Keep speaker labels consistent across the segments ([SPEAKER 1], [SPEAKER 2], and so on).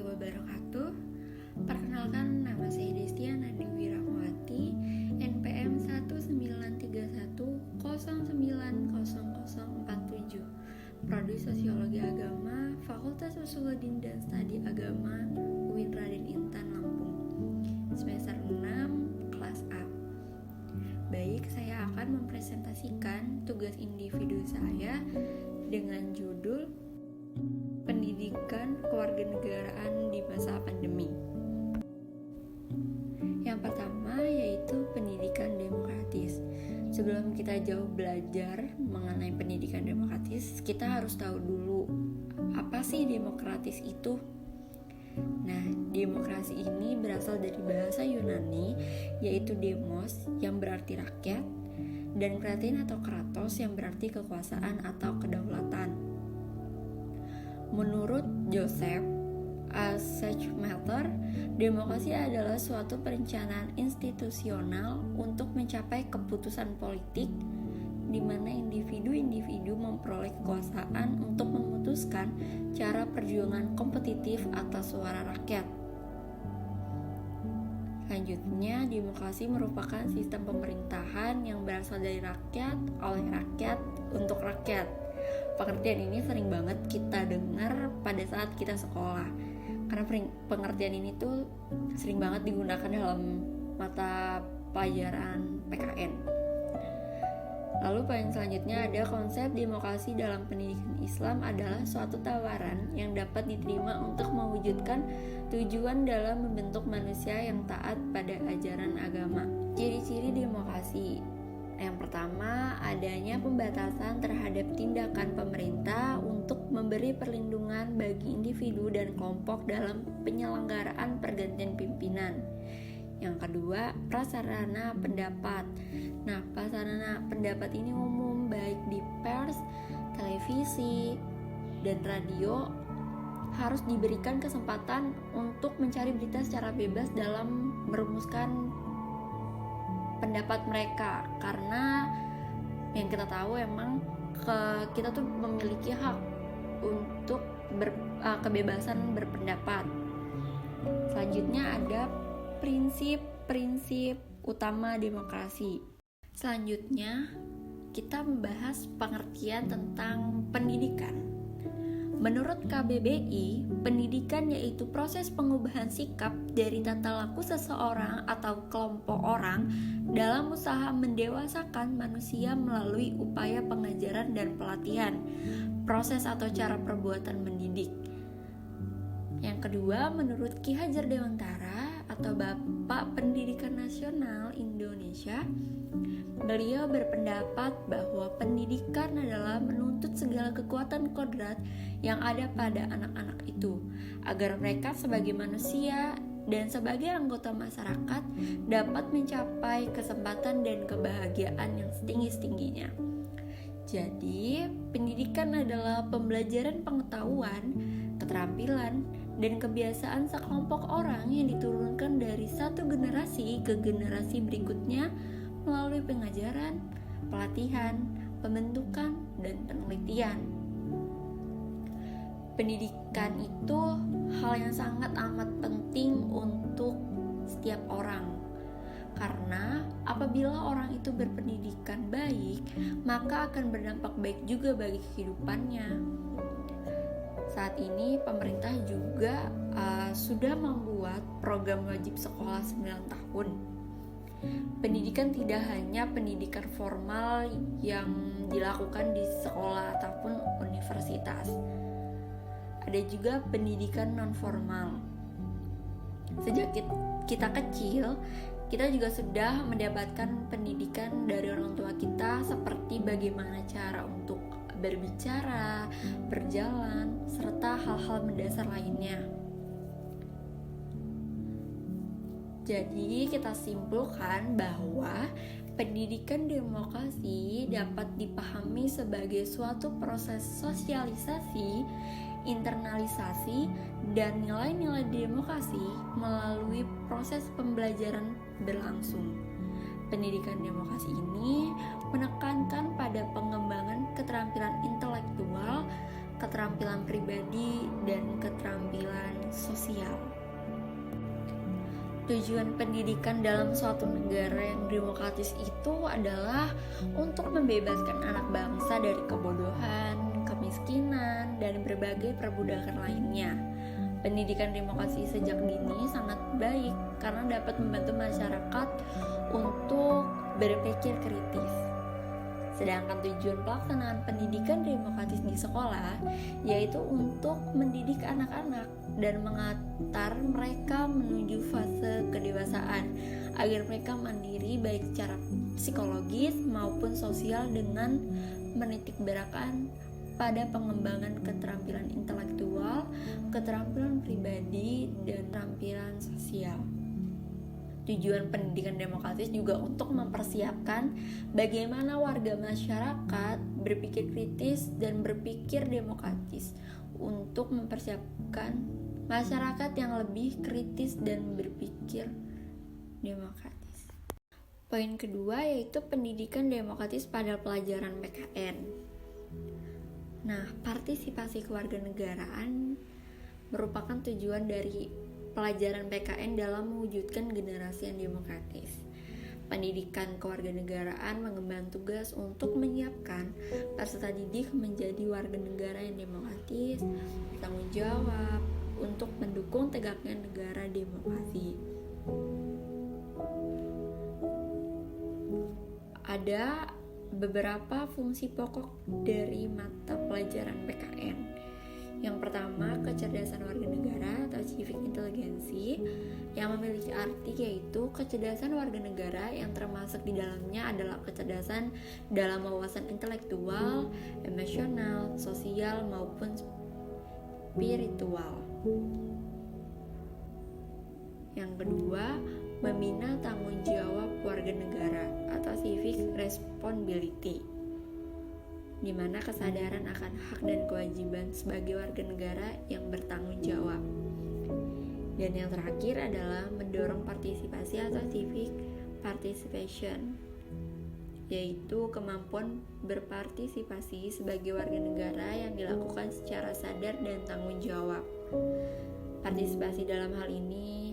[SPEAKER 1] wabarakatuh. Perkenalkan, nama saya Destiana Dewi Rahmawati, NPM 19310900047, Prodi Sosiologi Agama, Fakultas Usuluddin dan Studi Agama, UIN Raden Intan Lampung, semester 6, kelas A. Baik, saya akan mempresentasikan tugas individu saya dengan judul Pendidikan Kewarganegaraan di Masa Pandemi. Yang pertama yaitu pendidikan demokratis. Sebelum kita jauh belajar mengenai pendidikan demokratis, kita harus tahu dulu apa sih demokratis itu. Nah, demokrasi ini berasal dari bahasa Yunani yaitu demos yang berarti rakyat dan kratin atau kratos yang berarti kekuasaan atau kedaulatan. Menurut Joseph Schumpeter, demokrasi adalah suatu perencanaan institusional untuk mencapai keputusan politik di mana individu-individu memperoleh kekuasaan untuk memutuskan cara perjuangan kompetitif atas suara rakyat. Selanjutnya, demokrasi merupakan sistem pemerintahan yang berasal dari rakyat, oleh rakyat, untuk rakyat. Pengertian ini sering banget kita dengar pada saat kita sekolah, karena pengertian ini tuh sering banget digunakan dalam mata pelajaran PKN. Lalu poin selanjutnya ada konsep demokrasi dalam pendidikan Islam adalah suatu tawaran yang dapat diterima untuk mewujudkan tujuan dalam membentuk manusia yang taat pada ajaran agama. Ciri-ciri demokrasi. Yang pertama, adanya pembatasan terhadap tindakan pemerintah untuk memberi perlindungan bagi individu dan kelompok dalam penyelenggaraan pergantian pimpinan. Yang kedua, prasarana pendapat. Nah, prasarana pendapat ini umum baik di pers, televisi, dan radio harus diberikan kesempatan untuk mencari berita secara bebas dalam merumuskan pendapat mereka, karena yang kita tahu emang kita tuh memiliki hak untuk kebebasan berpendapat. Selanjutnya ada prinsip-prinsip utama demokrasi. Selanjutnya kita membahas pengertian tentang pendidikan. Menurut KBBI, pendidikan yaitu proses pengubahan sikap dari tata laku seseorang atau kelompok orang dalam usaha mendewasakan manusia melalui upaya pengajaran dan pelatihan, proses atau cara perbuatan mendidik. Yang kedua, menurut Ki Hajar Dewantara atau Bapak Pendidikan Nasional Indonesia, beliau berpendapat bahwa pendidikan adalah menuntut segala kekuatan kodrat yang ada pada anak-anak itu, agar mereka sebagai manusia dan sebagai anggota masyarakat dapat mencapai kesempatan dan kebahagiaan yang setinggi-tingginya. Jadi, pendidikan adalah pembelajaran pengetahuan, keterampilan, dan kebiasaan sekelompok orang yang diturunkan dari satu generasi ke generasi berikutnya melalui pengajaran, pelatihan, pembentukan, dan penelitian. Pendidikan itu hal yang sangat amat penting untuk setiap orang, karena apabila orang itu berpendidikan baik, maka akan berdampak baik juga bagi kehidupannya. Saat ini pemerintah juga sudah membuat program wajib sekolah 9 tahun. Pendidikan tidak hanya pendidikan formal yang dilakukan di sekolah ataupun universitas. Ada juga pendidikan non-formal. Sejak kita kecil, kita juga sudah mendapatkan pendidikan dari orang tua kita seperti bagaimana cara untuk berbicara, berjalan, serta hal-hal mendasar lainnya. Jadi kita simpulkan bahwa pendidikan demokrasi dapat dipahami sebagai suatu proses sosialisasi, internalisasi, dan nilai-nilai demokrasi melalui proses pembelajaran berlangsung. Pendidikan demokrasi ini menekankan pada pengembangan keterampilan intelektual, keterampilan pribadi, dan keterampilan sosial. Tujuan pendidikan dalam suatu negara yang demokratis itu adalah untuk membebaskan anak bangsa dari kebodohan, kemiskinan, dan berbagai perbudakan lainnya. Pendidikan demokrasi sejak dini sangat baik karena dapat membantu masyarakat untuk berpikir kritis. Sedangkan tujuan pelaksanaan pendidikan demokratis di sekolah yaitu untuk mendidik anak-anak dan mengantar mereka menuju fase kedewasaan agar mereka mandiri baik secara psikologis maupun sosial dengan menitik beratkan pada pengembangan keterampilan intelektual, keterampilan pribadi, dan keterampilan sosial. Tujuan pendidikan demokratis juga untuk mempersiapkan bagaimana warga masyarakat berpikir kritis dan berpikir demokratis untuk mempersiapkan masyarakat yang lebih kritis dan berpikir demokratis. Poin kedua yaitu pendidikan demokratis pada pelajaran PKN. Nah, partisipasi kewarganegaraan merupakan tujuan dari pelajaran PKN dalam mewujudkan generasi yang demokratis. Pendidikan kewarganegaraan mengemban tugas untuk menyiapkan peserta didik menjadi warga negara yang demokratis, bertanggung jawab untuk mendukung tegaknya negara demokrasi. Ada beberapa fungsi pokok dari mata pelajaran PKN. Yang pertama, kecerdasan warga negara atau civic intelligence yang memiliki arti yaitu kecerdasan warga negara yang termasuk di dalamnya adalah kecerdasan dalam wawasan intelektual, emosional, sosial maupun spiritual. Yang kedua, membina tanggung jawab warga negara atau civic responsibility, di mana kesadaran akan hak dan kewajiban sebagai warga negara yang bertanggung jawab. Dan yang terakhir adalah mendorong partisipasi atau civic participation, yaitu kemampuan berpartisipasi sebagai warga negara yang dilakukan secara sadar dan tanggung jawab. Partisipasi dalam hal ini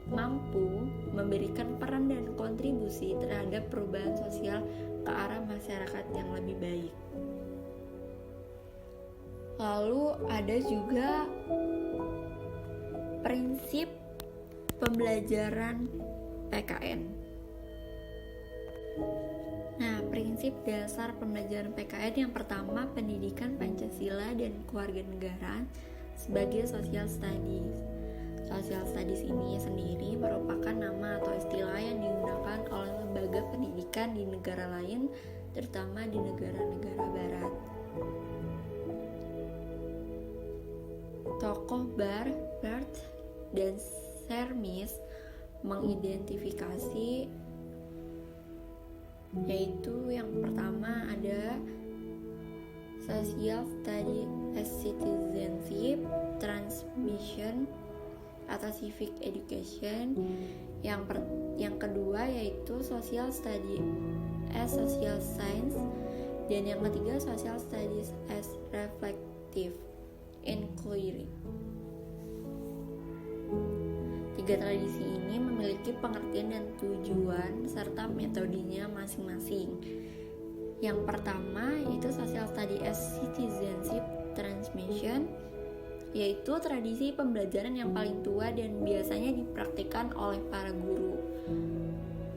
[SPEAKER 1] mampu memberikan peran dan kontribusi terhadap perubahan sosial ke arah masyarakat yang lebih baik. Lalu ada juga prinsip pembelajaran PKN. Nah, prinsip dasar pembelajaran PKN yang pertama, pendidikan Pancasila dan kewarganegaraan sebagai social studies. Social studies ini sendiri merupakan nama atau istilah yang digunakan oleh lembaga pendidikan di negara lain, terutama di negara-negara barat. Tokoh Bart dan Sermis mengidentifikasi, yaitu yang pertama ada social study as citizenship transmission atau civic education. Yang kedua yaitu social study as social science, dan yang ketiga social studies as reflective inquiry. Tiga tradisi ini memiliki pengertian dan tujuan serta metodenya masing-masing. Yang pertama yaitu social study as citizenship transmission, yaitu tradisi pembelajaran yang paling tua dan biasanya dipraktikkan oleh para guru.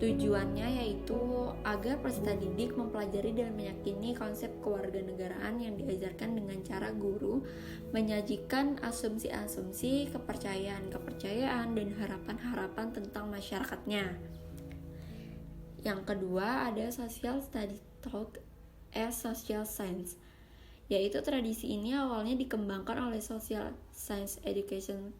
[SPEAKER 1] Tujuannya yaitu agar peserta didik mempelajari dan meyakini konsep kewarganegaraan yang diajarkan dengan cara guru menyajikan asumsi-asumsi, kepercayaan-kepercayaan, dan harapan-harapan tentang masyarakatnya. Yang kedua ada social study taught as social science, yaitu tradisi ini awalnya dikembangkan oleh Social Science Education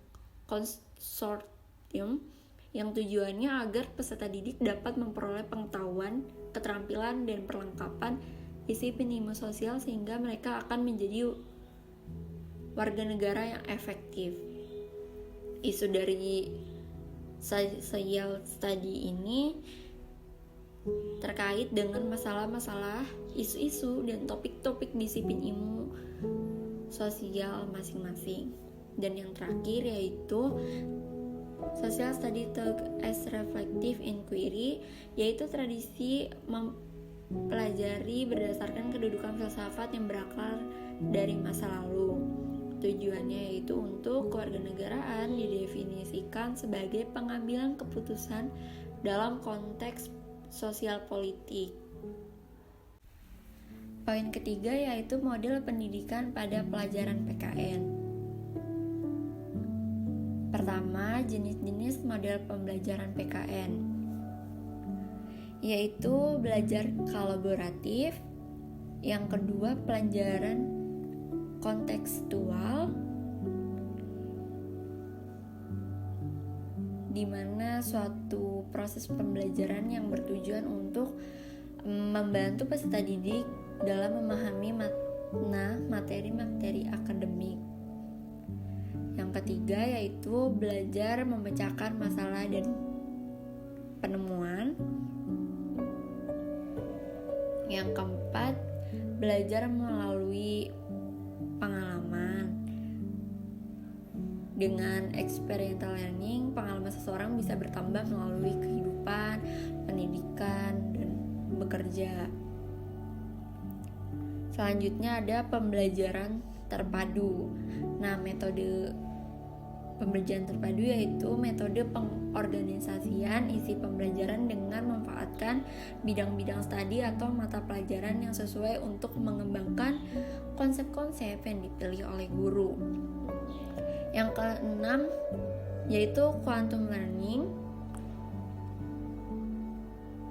[SPEAKER 1] Consortium yang tujuannya agar peserta didik dapat memperoleh pengetahuan, keterampilan, dan perlengkapan disiplin ilmu sosial sehingga mereka akan menjadi warga negara yang efektif. Isu dari social study ini terkait dengan masalah-masalah, isu-isu, dan topik-topik disiplin ilmu sosial masing-masing. Dan yang terakhir yaitu Social study taught as reflective inquiry, yaitu tradisi mempelajari berdasarkan kedudukan filsafat yang berakar dari masa lalu. Tujuannya yaitu untuk kewarganegaraan didefinisikan sebagai pengambilan keputusan dalam konteks sosial politik. Poin ketiga yaitu model pendidikan pada pelajaran PKN. Pertama, jenis-jenis model pembelajaran PKN, yaitu belajar kolaboratif. Yang kedua, pelajaran kontekstual, di mana suatu proses pembelajaran yang bertujuan untuk membantu peserta didik dalam memahami makna materi-materi akademik. Yang ketiga yaitu belajar memecahkan masalah dan penemuan. Yang keempat, belajar melalui pengalaman. Dengan experiential learning, pengalaman seseorang bisa bertambah melalui kehidupan, pendidikan, dan bekerja. Selanjutnya ada pembelajaran terpadu. Nah, metode pembelajaran terpadu yaitu metode pengorganisasian isi pembelajaran dengan memanfaatkan bidang-bidang studi atau mata pelajaran yang sesuai untuk mengembangkan konsep-konsep yang dipilih oleh guru. Yang keenam yaitu quantum learning.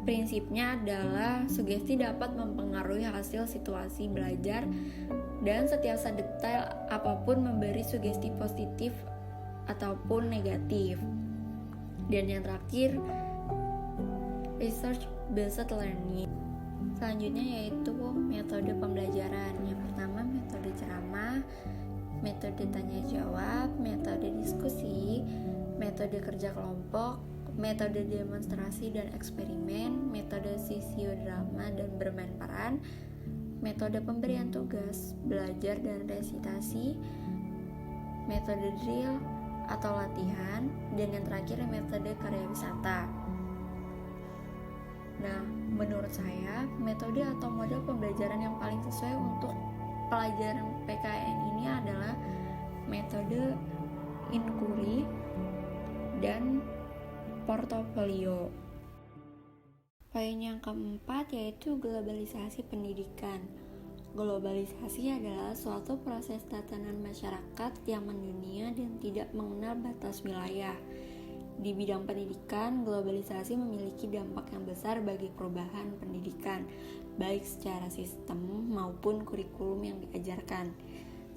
[SPEAKER 1] Prinsipnya adalah sugesti dapat mempengaruhi hasil situasi belajar dan setiap detail apapun memberi sugesti positif ataupun negatif. Dan yang terakhir, research based learning. Selanjutnya yaitu metode pembelajaran. Yang pertama metode ceramah, metode tanya jawab, metode diskusi, metode kerja kelompok, metode demonstrasi dan eksperimen, metode sosiodrama dan bermain peran, metode pemberian tugas, belajar dan resitasi, metode drill atau latihan, dan yang terakhir metode karya wisata. Nah, menurut saya metode atau model pembelajaran yang paling sesuai untuk pelajaran PKN ini adalah metode inquiry dan portofolio. Poin yang keempat yaitu globalisasi pendidikan. Globalisasi adalah suatu proses tatanan masyarakat yang mendunia dan tidak mengenal batas wilayah. Di bidang pendidikan, globalisasi memiliki dampak yang besar bagi perubahan pendidikan, baik secara sistem maupun kurikulum yang diajarkan.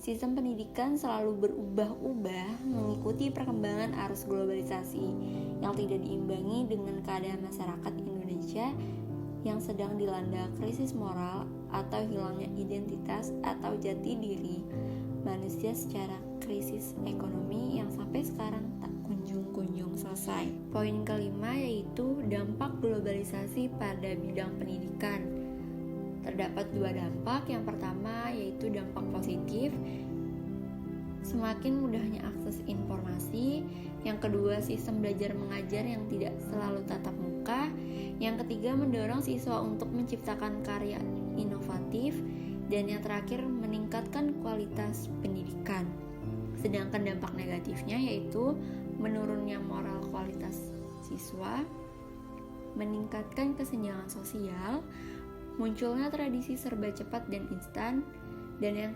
[SPEAKER 1] Sistem pendidikan selalu berubah-ubah mengikuti perkembangan arus globalisasi yang tidak diimbangi dengan keadaan masyarakat Indonesia yang sedang dilanda krisis moral atau hilangnya identitas atau jati diri manusia secara krisis ekonomi yang sampai sekarang tak kunjung selesai. Poin kelima yaitu dampak globalisasi pada bidang pendidikan. Terdapat dua dampak. Yang pertama yaitu dampak positif, semakin mudahnya akses informasi. Yang kedua, sistem belajar mengajar yang tidak selalu tatap muka. Yang ketiga, mendorong siswa untuk menciptakan karya inovatif. Dan yang terakhir, meningkatkan kualitas pendidikan. Sedangkan dampak negatifnya yaitu menurunnya moral kualitas siswa, meningkatkan kesenjangan sosial, munculnya tradisi serba cepat dan instan, dan yang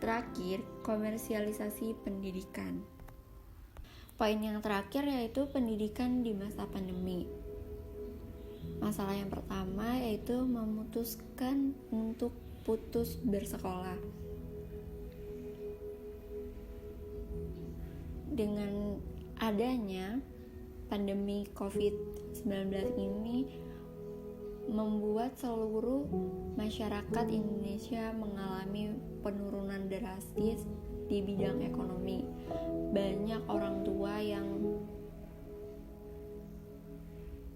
[SPEAKER 1] terakhir, komersialisasi pendidikan. Poin yang terakhir yaitu pendidikan di masa pandemi. Masalah yang pertama yaitu memutuskan untuk putus bersekolah. Dengan adanya pandemi COVID-19 ini membuat seluruh masyarakat Indonesia mengalami penurunan drastis di bidang ekonomi. Banyak orang tua yang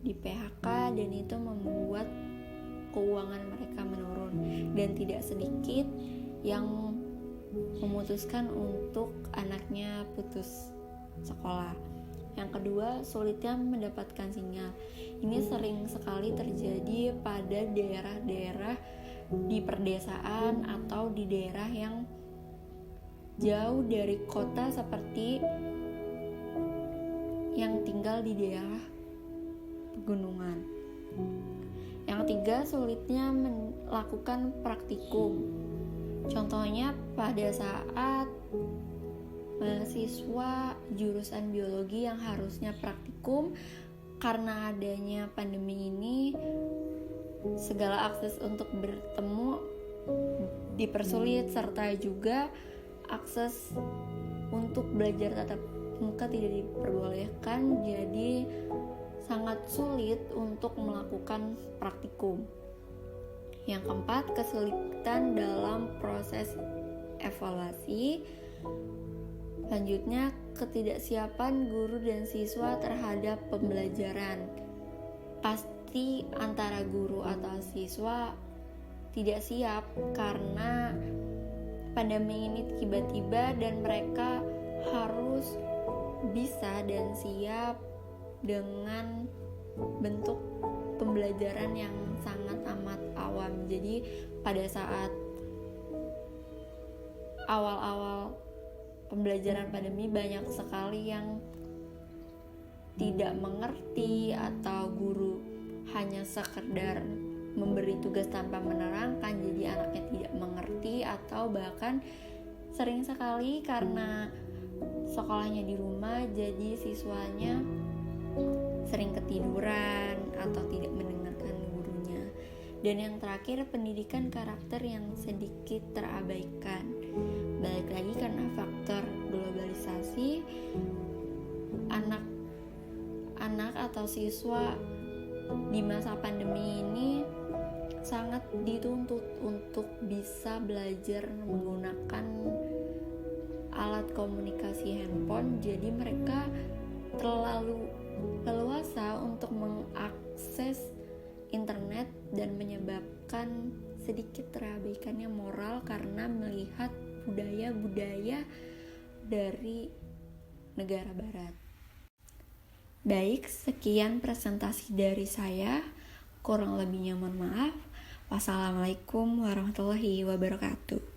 [SPEAKER 1] di PHK dan itu membuat keuangan mereka menurun, dan tidak sedikit yang memutuskan untuk anaknya putus sekolah. Yang kedua, sulitnya mendapatkan sinyal. Ini sering sekali terjadi pada daerah-daerah di perdesaan atau di daerah yang jauh dari kota, seperti yang tinggal di daerah pegunungan. Yang ketiga, sulitnya melakukan praktikum. Contohnya pada saat mahasiswa jurusan biologi yang harusnya praktikum, karena adanya pandemi ini segala akses untuk bertemu dipersulit, serta juga akses untuk belajar tatap muka tidak diperbolehkan, jadi sangat sulit untuk melakukan praktikum. Yang keempat, kesulitan dalam proses evaluasi. Selanjutnya, ketidaksiapan guru dan siswa terhadap pembelajaran. Pasti antara guru atau siswa tidak siap karena pandemi ini tiba-tiba, dan mereka harus bisa dan siap dengan bentuk pembelajaran yang sangat amat awam. Jadi pada saat awal-awal pembelajaran pandemi, banyak sekali yang tidak mengerti, atau guru hanya sekedar memberi tugas tanpa menerangkan, jadi anaknya tidak mengerti, atau bahkan sering sekali karena sekolahnya di rumah, jadi siswanya sering ketiduran atau tidak mendengarkan gurunya. Dan yang terakhir, pendidikan karakter yang sedikit terabaikan. Balik lagi, karena faktor globalisasi, anak-anak atau siswa di masa pandemi ini sangat dituntut untuk bisa belajar menggunakan alat komunikasi handphone. Jadi mereka terlalu leluasa untuk mengakses internet dan menyebabkan sedikit terabaikannya moral karena melihat budaya-budaya dari negara barat. Baik, sekian presentasi dari saya. Kurang lebihnya mohon maaf. Wassalamualaikum warahmatullahi wabarakatuh.